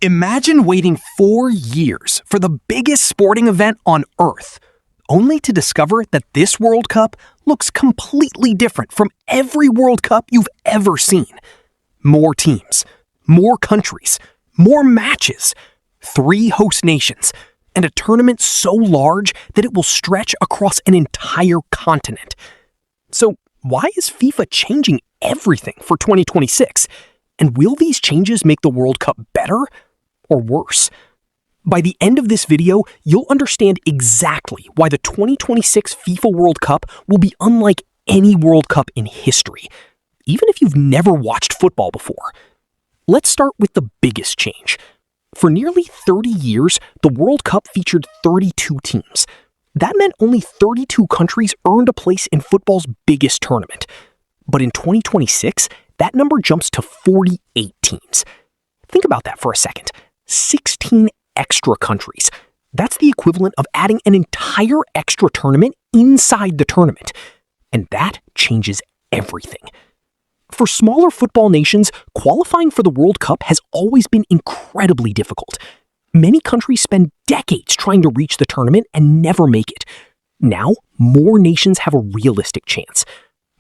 Imagine waiting 4 years for the biggest sporting event on Earth, only to discover that this World Cup looks completely different from every World Cup you've ever seen. More teams, more countries, more matches, 3 host nations, and a tournament so large that it will stretch across an entire continent. So why is FIFA changing everything for 2026? And will these changes make the World Cup better or worse? By the end of this video, you'll understand exactly why the 2026 FIFA World Cup will be unlike any World Cup in history, even if you've never watched football before. Let's start with the biggest change. For nearly 30 years, the World Cup featured 32 teams. That meant only 32 countries earned a place in football's biggest tournament. But in 2026, that number jumps to 48 teams. Think about that for a second. 16 extra countries. That's the equivalent of adding an entire extra tournament inside the tournament. And that changes everything. For smaller football nations, qualifying for the World Cup has always been incredibly difficult. Many countries spend decades trying to reach the tournament and never make it. Now, more nations have a realistic chance.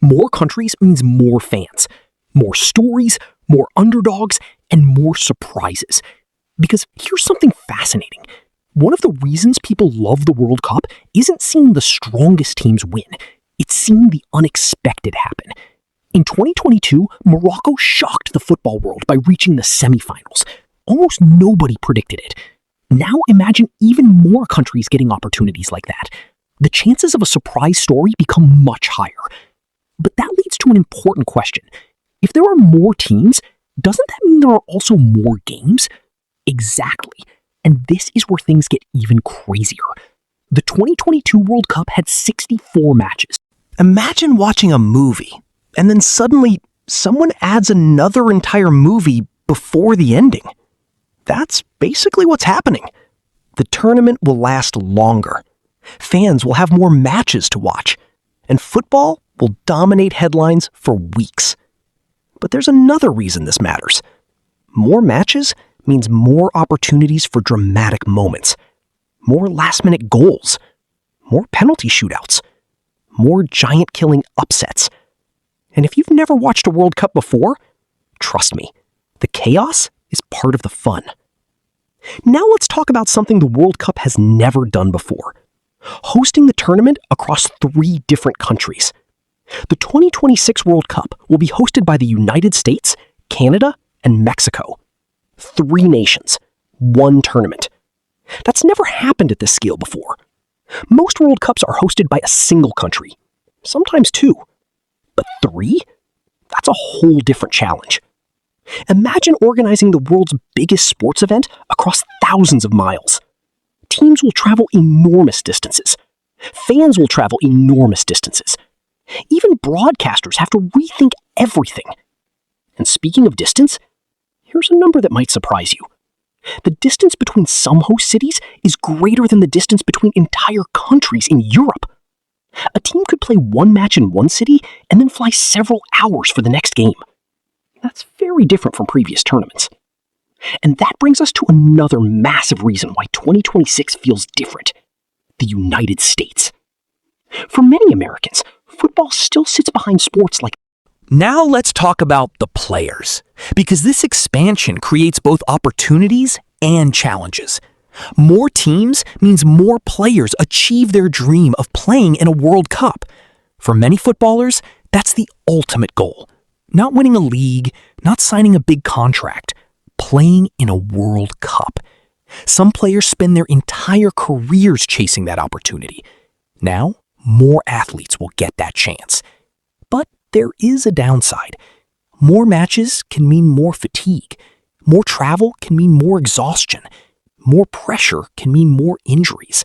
More countries means more fans, more stories, more underdogs, and more surprises. Because here's something fascinating. One of the reasons people love the World Cup isn't seeing the strongest teams win. It's seeing the unexpected happen. In 2022, Morocco shocked the football world by reaching the semifinals. Almost nobody predicted it. Now imagine even more countries getting opportunities like that. The chances of a surprise story become much higher. But that leads to an important question. If there are more teams, doesn't that mean there are also more games? Exactly. And this is where things get even crazier. The 2022 World Cup had 64 matches. Imagine watching a movie, and then suddenly someone adds another entire movie before the ending. That's basically what's happening. The tournament will last longer. Fans will have more matches to watch, and football will dominate headlines for weeks. But there's another reason this matters. More matches means more opportunities for dramatic moments, more last-minute goals, more penalty shootouts, more giant-killing upsets. And if you've never watched a World Cup before, trust me, the chaos is part of the fun. Now let's talk about something the World Cup has never done before: hosting the tournament across 3 different countries. The 2026 World Cup will be hosted by the United States, Canada, and Mexico. 3 nations, 1 tournament. That's never happened at this scale before. Most World Cups are hosted by a single country, sometimes 2. But 3? That's a whole different challenge. Imagine organizing the world's biggest sports event across thousands of miles. Teams will travel enormous distances. Fans will travel enormous distances. Even broadcasters have to rethink everything. And speaking of distance, here's a number that might surprise you. The distance between some host cities is greater than the distance between entire countries in Europe. A team could play 1 match in one city and then fly several hours for the next game. That's very different from previous tournaments. And that brings us to another massive reason why 2026 feels different: the United States. For many Americans, football still sits behind sports like. Now let's talk about the players, because this expansion creates both opportunities and challenges. More teams means more players achieve their dream of playing in a World Cup. For many footballers, that's the ultimate goal. Not winning a league, not signing a big contract, playing in a World Cup. Some players spend their entire careers chasing that opportunity. Now, more athletes will get that chance. But there is a downside. More matches can mean more fatigue. More travel can mean more exhaustion. More pressure can mean more injuries.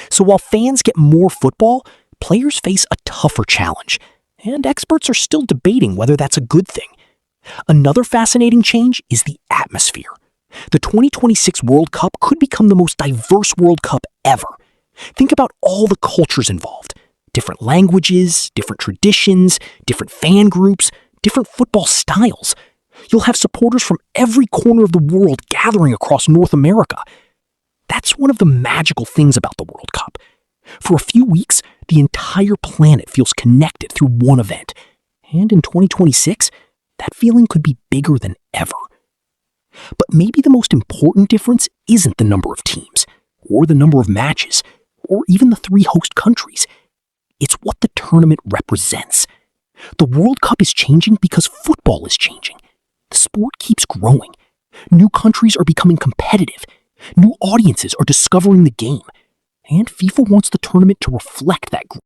So while fans get more football, players face a tougher challenge, and experts are still debating whether that's a good thing. Another fascinating change is the atmosphere. The 2026 World Cup could become the most diverse World Cup ever. Think about all the cultures involved. Different languages, different traditions, different fan groups, different football styles. You'll have supporters from every corner of the world gathering across North America. That's one of the magical things about the World Cup. For a few weeks, the entire planet feels connected through one event. And in 2026, that feeling could be bigger than ever. But maybe the most important difference isn't the number of teams, or the number of matches, or even the 3 host countries. It's what the tournament represents. The World Cup is changing because football is changing. The sport keeps growing. New countries are becoming competitive. New audiences are discovering the game. And FIFA wants the tournament to reflect that growth.